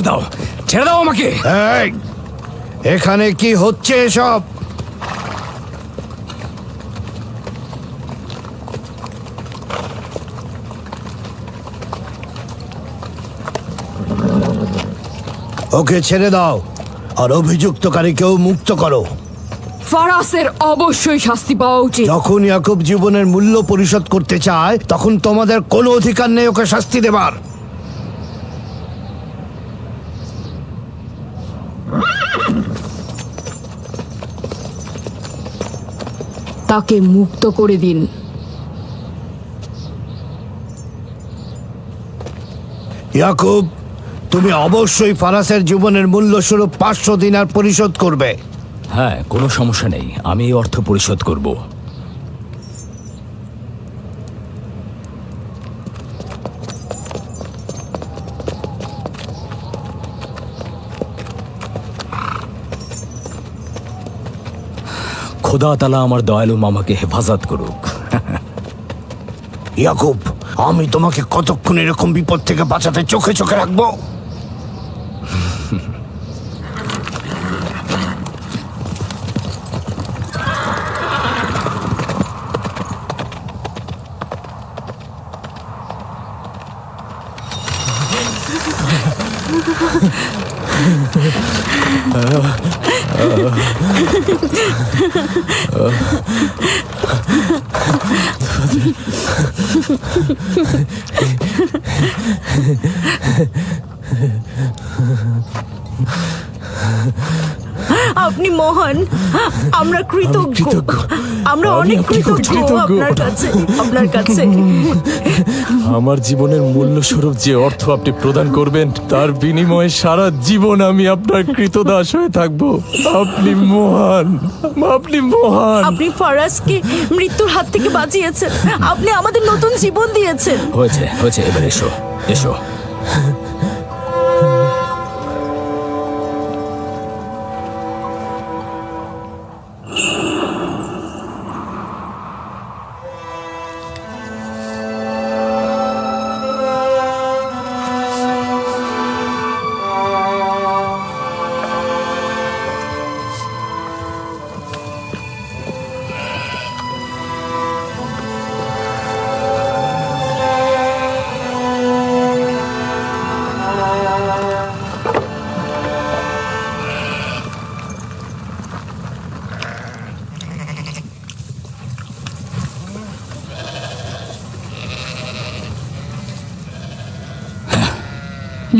দাও, ছেড়ে দাও আমাকে। এই, এখানে কি হচ্ছে এসব? ওকে ছেড়ে দাও আর অভিযুক্তকারীকেও মুক্ত করো। ফারাসের অবশ্যই শাস্তি পাওয়া উচিত। যখন ইয়াকুব জীবনের মূল্য পরিশোধ করতে চায় তখন তোমাদের কোনো অধিকার নেই ওকে শাস্তি দেবার। তাকে মুক্ত করে দিন। ইয়াকুব, তুমি অবশ্যই ফারাসের জীবনের মূল্য স্বরূপ 500 দিনার পরিশোধ করবে। হ্যাঁ, কোনো সমস্যা নেই, আমি এই অর্থ পরিশোধ করব। খোদা তাআলা আমার দয়ালু মামাকে হেফাজত করুক। ইয়াকুব, আমি তোমাকে কতক্ষণ এরকম বিপদ থেকে বাঁচাতে চোখে চোখে রাখবো? আপনি মহান, আমরা কৃতজ্ঞ। আমরা অনেক কৃতজ্ঞ আপনার কাছে। আমার জীবনের মূল্য স্বরূপ যে অর্থ আপনি প্রদান করবেন তার বিনিময়ে সারা জীবন আমি আপনার কৃতদাস হয়ে থাকবো। আপনি মহান, আপনি মহান। আপনি ফারাজকে মৃত্যুর হাত থেকে বাঁচিয়েছেন, আপনি আমাদের নতুন জীবন দিয়েছেন। হয়েছে হয়েছে, এবার এসো এসো।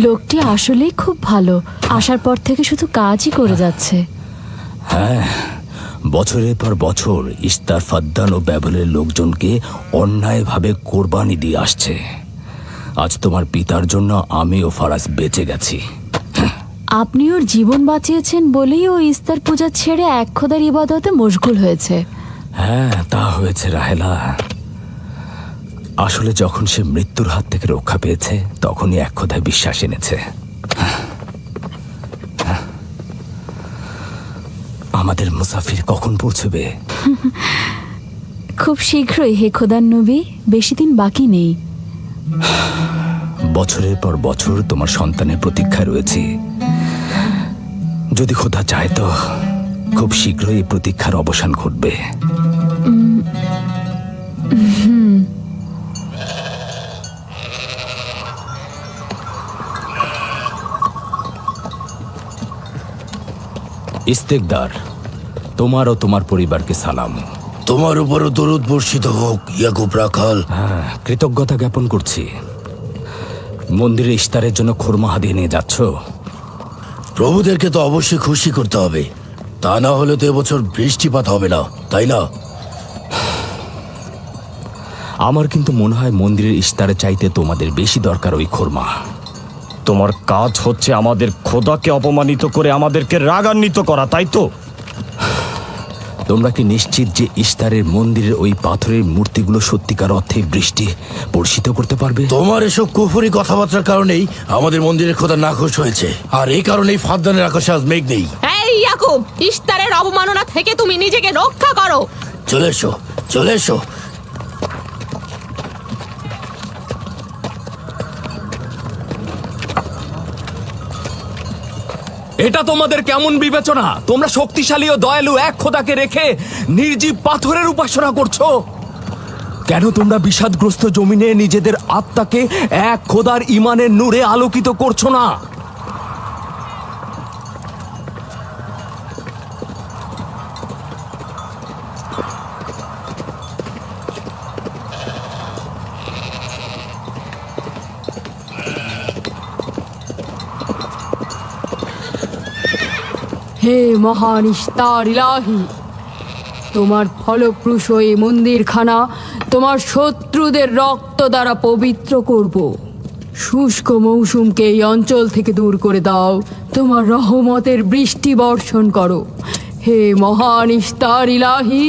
লোকটি আসলেই খুব ভালো, আসার পর থেকে শুধু কাজই করে যাচ্ছে। হ্যাঁ, বছরের পর বছর ইস্তার ফাদ্দান ও ব্যাবলের লোকজনকে অন্যায়ভাবে কোরবানি দিয়ে আসছে। আজ তোমার পিতার জন্য আমি ও ফারাজ বেঁচে গেছি। আপনি ওর জীবন বাঁচিয়েছেন বলেই ও ইস্তার পূজা ছেড়ে এক খোদার ইবাদতে মশগুল হয়েছে। হ্যাঁ, তা হয়েছে রাহেলা। আসলে যখন সে মৃত্যুর হাত থেকে রক্ষা পেয়েছে তখনই এক খোদায় বিশ্বাস এনেছে। আমাদের মুসাফির কখন পৌঁছবে? খুব শীঘ্রই হে খোদার নবী, বেশি দিন বাকি নেই। বছরের পর বছর তোমার সন্তানের প্রতীক্ষায় রয়েছি। যদি খোদা চায় তো খুব শীঘ্রই এই প্রতীক্ষার অবসান ঘটবে। ইস্তেকদার, তোমার ও তোমার পরিবারকে সালাম। তোমার উপরও দরুদ বর্ষিত হোক ইয়াকুব রাখাল। হ্যাঁ, কৃতজ্ঞতা জ্ঞাপন করছি। মন্দিরে ইস্তারের জন্য খোরমা হাদিয়ে নিয়ে যাচ্ছ? প্রভুদেরকে তো অবশ্যই খুশি করতে হবে, তা না হলে তো এবছর বৃষ্টিপাত হবে না, তাই না? আমার কিন্তু মনে হয় মন্দিরের ইস্তারে চাইতে তোমাদের বেশি দরকার ওই খোরমা। তোমার কাজ হচ্ছে আমাদের খোদাকে অপমানিত করে আমাদেরকে রাগান্বিত করা, তাই তো? তোমরা কি নিশ্চিত যে ইস্তারের মন্দিরের ওই পাথরের মূর্তিগুলো সত্যিকার অর্থে বৃষ্টি বর্ষিত করতে পারবে? তোমার এসব কুফরি কথাবার্তার কারণেই আমাদের মন্দিরের খোদা নাখোশ হয়েছে, আর এই কারণেই ফাদ্দানের আকাশে আজ মেঘ নেই। এই ইয়াকুব, ইস্তারের অবমাননা থেকে তুমি নিজেকে রক্ষা করো। চলে এসো, চলে এসো। এটা তোমাদের কেমন বিবেচনা? তোমরা শক্তিশালী ও দয়ালু এক খোদাকে রেখে নির্জীব পাথরের উপাসনা করছো। কেন তোমরা বিষাদগ্রস্ত জমিনে নিজেদের আত্মাকে এক খোদার ঈমানের নূরে আলোকিত করছো না? হে মহান ইস্তার ইলাহি, তোমার ফলপ্রসূ এই মন্দিরখানা তোমার শত্রুদের রক্ত দ্বারা পবিত্র করব। শুষ্ক মৌসুমকে এই অঞ্চল থেকে দূর করে দাও, তোমার রহমতের বৃষ্টি বর্ষণ করো। হে মহান ইস্তার ইলাহি,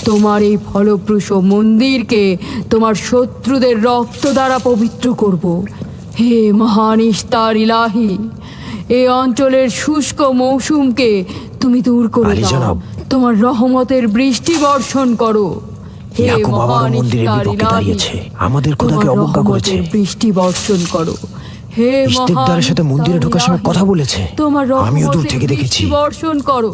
তোমার এই ফলপ্রসূ মন্দিরকে তোমার শত্রুদের রক্ত দ্বারা পবিত্র করব। হে মহান ইস্তার ইলাহি, এই অঞ্চলের শুষ্ক মৌসুমকে তুমি দূর করে আলী দাও, জনাব। তোমার রহমতের বৃষ্টি বর্ষণ করো। হে ইয়াকুব আবারও মহান মন্দিরের ইস্তার বিপক্ষে ইলাহি, দাঁড়িয়েছে। আমাদের খোদাকে তোমার অবজ্ঞা করেছে। রহমতের বৃষ্টি বর্ষণ করো। হে ইশতেকদারের সাথে মহান মন্দিরে ঢোকার সময় ইস্তার কথা ইলাহি, বলেছে। তোমার আমিও দূর রহমতের থেকে দেখেছি। বৃষ্টি বর্ষণ করো।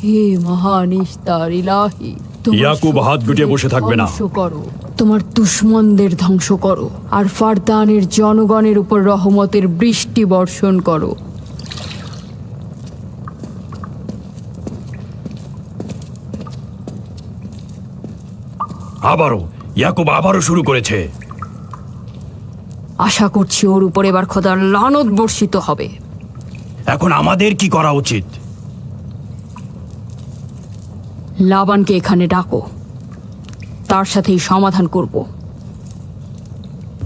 হে মহান ইস্তার ইলাহি, তোমার ইয়াকুব হাত গুটিয়ে বসে থাকবে না। ধ্বংস করো, তোমার দুশমনদের ধ্বংস করো, আর ফারদানের জনগণের উপর রহমতের বৃষ্টি বর্ষণ করো। আবারও শুরু করেছে। আশা করছি ওর উপর এবার খোদার লানত বর্ষিত হবে। এখন আমাদের কি করা উচিত? লাবানকে এখানে ডাকো, তার সাথেই সমাধান করব।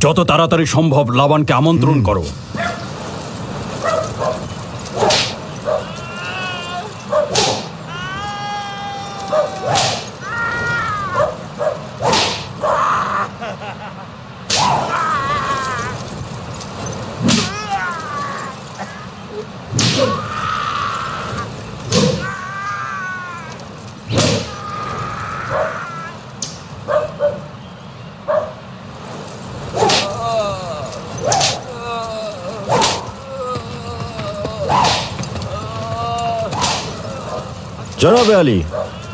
যত তাড়াতাড়ি সম্ভব লাবানকে আমন্ত্রণ করো। জনাবে আলী,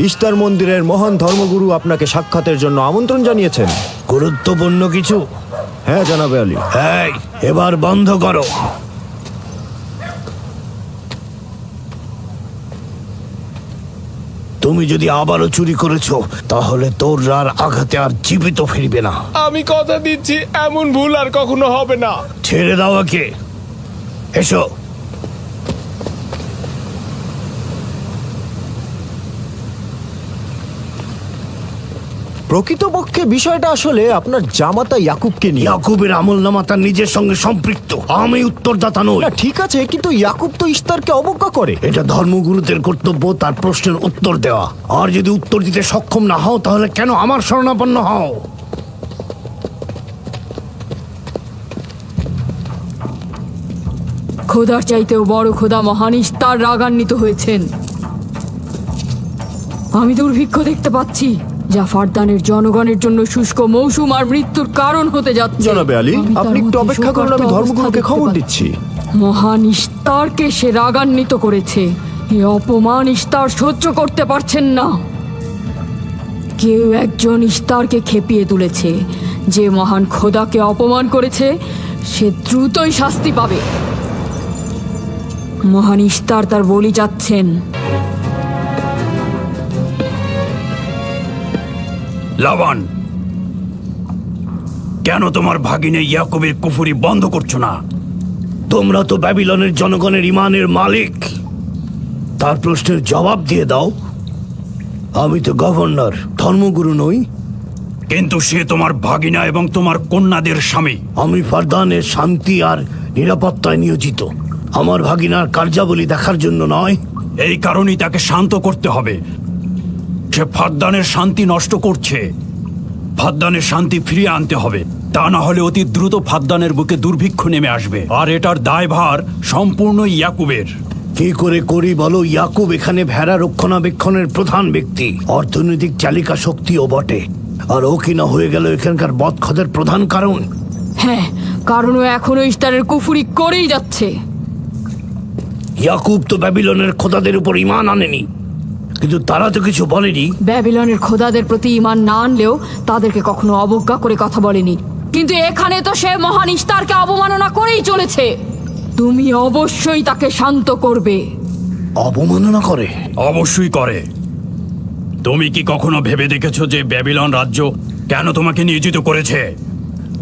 ইস্তার মন্দিরের মহান ধর্মগুরু আপনাকে সাক্ষাতের জন্য আমন্ত্রণ জানিয়েছেন। গুরুত্বপূর্ণ কিছু? হ্যাঁ জনাবে আলী। এই, এবার বন্ধ করো। তুমি যদি আবারও চুরি করেছো তাহলে তোর আর আঘাতে আর জীবিত ফিরবে না। আমি কথা দিচ্ছি এমন ভুল আর কখনো হবে না। ছেড়ে দাও একে। এসো। প্রকৃতপক্ষে বিষয়টা আসলে আপনার জামাতা ইয়াকুবকে নিয়ে। ইয়াকুবের আমলনামা তার নিজের সঙ্গে সম্পৃক্ত। আমি উত্তরদাতা নই। না ঠিক আছে, কিন্তু ইয়াকুব তো ইস্তারকে অবজ্ঞা করে। এটা ধর্মগুরুদের কর্তব্য তার প্রশ্নের উত্তর দেওয়া। আর যদি উত্তর দিতে সক্ষম না হও তাহলে কেন আমার শরণাপন্ন হও? খোদার চাইতেও বড় খোদা মহান ইস্তার রাগান্বিত হয়েছেন। আমি দুর্ভিক্ষ দেখতে পাচ্ছি, যা ফারদানের জনগণের জন্য শুষ্ক মৌসুম আর মৃত্যুর কারণ হতে যাচ্ছে। জনাবে আলী, আমি তার আপনি একটু মধ্যে অপেক্ষা করুন, আমি শোকার্ত ধর্মগুরুকে অবস্থা খবর দেখতে দিচ্ছি। পাচ্ছি। মহান ইস্তারকে সে রাগান্বিত করেছে। এই অপমান ইস্তার সহ্য করতে পারছেন না। কেউ একজন ইস্তারকে খেপিয়ে তুলেছে। যে মহান খোদাকে অপমান করেছে সে দ্রুতই শাস্তি পাবে। মহান ইস্তার তার বলি যাচ্ছেন। লাবান, কেন তোমার ভাগিনে ইয়াকুবের কুফরি বন্ধ করছো না? তোমরা তো ব্যাবিলনের জনগণের ইমানের মালিক। তার প্রশ্নের জবাব দিয়ে দাও। আমি তো গভর্নর, ধর্মগুরু নই। কিন্তু সে তোমার ভাগিনা এবং তোমার কন্যাদের স্বামী। আমি ফারদানের শান্তি আর নিরাপত্তায় নিয়োজিত। আমার ভাগিনার কার্যাবলী দেখার জন্য নয়। এই কারণেই তাকে শান্ত করতে হবে। সে ফাদ্দানের শান্তি নষ্ট করছে। ফাদ্দানের শান্তি ফিরিয়ে আনতে হবে, তা না হলে অতি দ্রুত ফাদ্দানের বুকে দুর্ভিক্ষ নেমে আসবে, আর এটার দায়ভার সম্পূর্ণ ইয়াকুবের। কি করে করি বলো? ইয়াকুব এখানে ভেড়া রক্ষণাবেক্ষণের প্রধান ব্যক্তি, অর্থনৈতিক চালিকা শক্তিও বটে। আর ও কিনা হয়ে গেল এখানকার বদখদের প্রধান কারণ। হ্যাঁ, কারণ ও এখনো ইস্তারের কুফুরি করেই যাচ্ছে। ইয়াকুব তো ব্যাবিলনের খোদাদের উপর ঈমান আনেনি, কিন্তু তারা তো কিছু বলেনি। ব্যাবিলনের খোদাদের প্রতি ঈমান না আনলেও তাদেরকে কখনো অবজ্ঞা করে কথা বলেনি, কিন্তু এখানে তো সে মহান ইশতারকে অবমাননা করেই চলেছে। তুমি অবশ্যই তাকে শান্ত করবে। অবমাননা করে? অবশ্যই করে। তুমি কি কখনো ভেবে দেখেছো যে ব্যাবিলন রাজ্য কেন তোমাকে নিয়োজিত করেছে?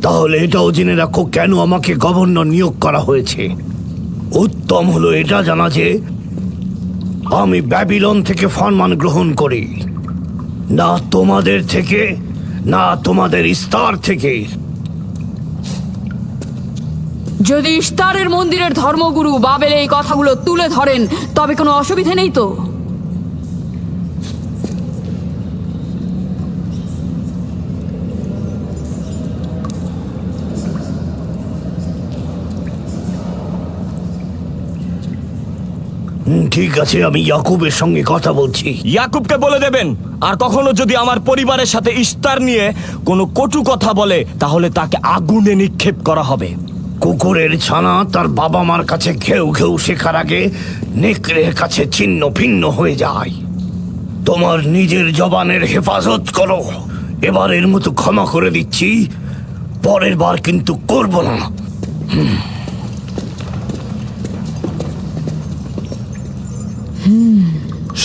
তাহলে এটাও জেনে রাখো কেন আমাকে গভর্নর নিয়োগ করা হয়েছে। উত্তম হলো এটা জানা যে আমি ব্যাবিলন থেকে ফরমান গ্রহণ করি, না তোমাদের থেকে, না তোমাদের ইস্তার থেকে। যদি ইশতারের মন্দিরের ধর্মগুরু বাবেল এই কথাগুলো তুলে ধরেন তবে কোনো অসুবিধা নেই তো? ঠিক আছে, আমি ইয়াকুবের সঙ্গে কথা বলছি। ইয়াকুবকে বলে দেবেন, আর কখনো যদি আমার পরিবারের সাথে ইশতার নিয়ে কোনো কটু কথা বলে তাহলে তাকে আগুনে নিক্ষেপ করা হবে। কুকুরের ছানা তার বাবা মার কাছে ঘেউ ঘেউ শেখার আগে নেকড়ের কাছে ছিন্ন ভিন্ন হয়ে যায়। তোমার নিজের জবানের হেফাজত করো। এবারের মতো ক্ষমা করে দিচ্ছি, পরের বার কিন্তু করব না।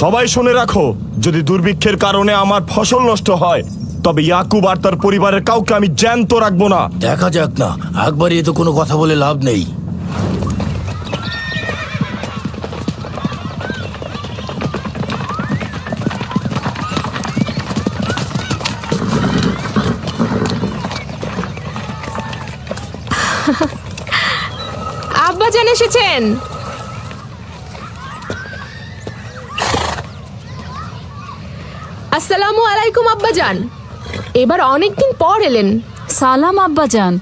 সবাই শুনে রাখো, যদি দুর্ভিক্ষের কারণে আমার ফসল নষ্ট হয় তবে ইয়াকুব আর তার পরিবারের কাউকে আমি জ্যান্ত রাখবো না। দেখা যাক না, একবারই তো কোনো কথা বলে লাভ নেই। আব্বাজান এসেছেন। আসসালামু আলাইকুম আব্বাজান, এবার অনেকদিন পর এলেন। সালাম আব্বাজান।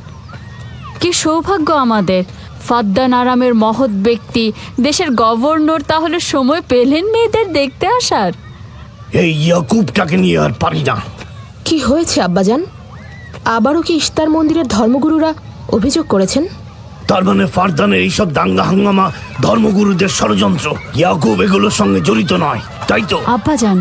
কি সৌভাগ্য আমাদের, ফাদ্দান আরামের মহৎ ব্যক্তি দেশের গভর্নর তাহলে সময় পেলেন মেয়েদের দেখতে আসার। এই ইয়াকুবটাকে নিয়ে আর পারি না। কি হয়েছে আব্বাজান? আবারও কি ইশতার মন্দিরের ধর্মগুরুরা অভিযোগ করেছেন? তার মানে ফারদানের এইসব দাঙ্গা হাঙ্গামা ধর্মগুরুদের ষড়যন্ত্র। ইয়াকুব এগুলোর সঙ্গে জড়িত নয়, তাই তো? আব্বাজান,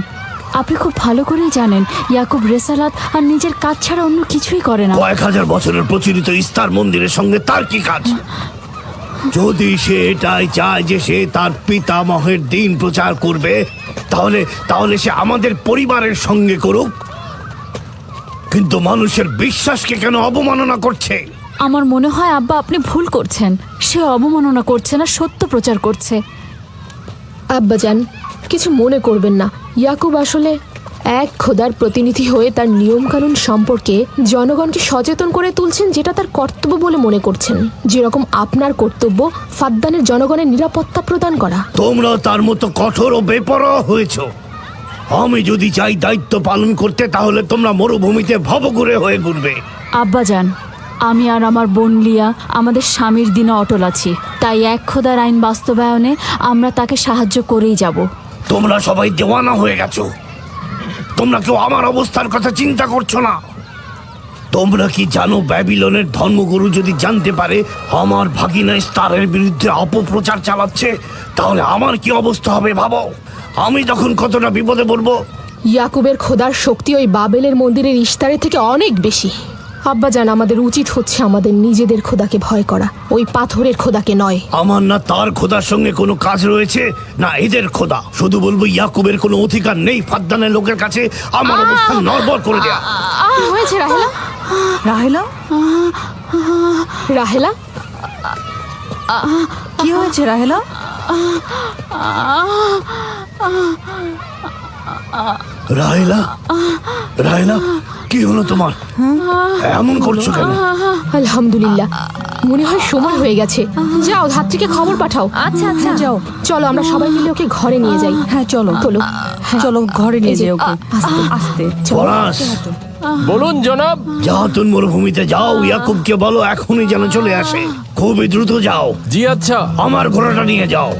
আপনি খুব ভালো করেই জানেন ইয়াকুব রেসালাত আর নিজের কাজ ছাড়া অন্য কিছুই করে না। কয়েক হাজার বছরের প্রচলিত ইস্তার মন্দিরের সঙ্গে তার কি কাজ? যদি সে এটাই চায় যে সে তার পিতামহের দিন প্রচার করবে, তাহলে সে আমাদের পরিবারের সঙ্গে করুক। কিন্তু মানুষের বিশ্বাসকে কেন অবমাননা করছে? আমার মনে হয় আব্বা আপনি ভুল করছেন। সে অবমাননা করছে না, সত্য প্রচার করছে। আব্বাজান, কিছু মনে করবেন না। ইয়াকুব আসলে এক খোদার প্রতিনিধি হয়ে তার নিয়মকানুন সম্পর্কে জনগণকে সচেতন করে তুলছেন, যেটা তার কর্তব্য বলে মনে করছেন। যেরকম আপনার কর্তব্য ফাদ্দানের জনগণের নিরাপত্তা প্রদান করা। তোমরা তার মতো কঠোর ও বেপরোয়া হয়েছ। আমি যদি চাই দায়িত্ব পালন করতে, তাহলে তোমরা মরুভূমিতে ভবঘুরে হয়ে ঘুরবে। আব্বাজান, আমি আর আমার বোন লিয়া আমাদের স্বামীর দিনে অটল আছি, তাই এক খোদার আইন বাস্তবায়নে আমরা তাকে সাহায্য করেই যাব। তোমরা সবাই দেওয়ানা হয়ে গেছো। তোমরা কেউ আমার অবস্থার কথা চিন্তা করছো না। তোমরা কি জানো, ব্যাবিলনের ধর্মগুরু যদি জানতে পারে আমার ভাগিনা ইস্তারের বিরুদ্ধে অপপ্রচার চালাচ্ছে, তাহলে আমার কি অবস্থা হবে ভাবো। আমি তখন কতটা বিপদে পড়বো। ইয়াকুবের খোদার শক্তি ওই বাবেলের মন্দিরের ইশতারের থেকে অনেক বেশি। আব্বাজান, আমাদের উচিত হচ্ছে আমাদের নিজেদের খোদাকে ভয় করা, ওই পাথরের খোদাকে নয়। আমার না তার খোদার সঙ্গে কোনো কাজ রয়েছে, না এদের খোদা। শুধু বলবো ইয়াকুবের কোনো অধিকার নেই ফাদ্দানের লোকের কাছে আমার অবস্থান নড়বড় করে দেয়া। কি হয়েছে রাহেলা? রাহেলা, রাহেলা, কি হয়েছে রাহেলা? রাহেলা, রাহেলা, কি হলো তোমার? এমন করছো কেন? আলহামদুলিল্লাহ, মনে হয় সময় হয়ে গেছে। যাও, ধাত্রীকে খবর পাঠাও। আচ্ছা আচ্ছা, যাও। চলো আমরা সবাই মিলে ওকে ঘরে নিয়ে যাই। হ্যাঁ চলো চলো, চলো ঘরে নিয়ে এই যে, যাই ওকে। আস্তে। আস্তে। পলাশ, বলুন জনাব। জাহাতুন মরুভূমিতে যাও, ইয়াকুবকে বলো এখনই যেন চলে আসে। খুবই দ্রুত যাও। জি আচ্ছা। আমার ঘোড়াটা নিয়ে যাও।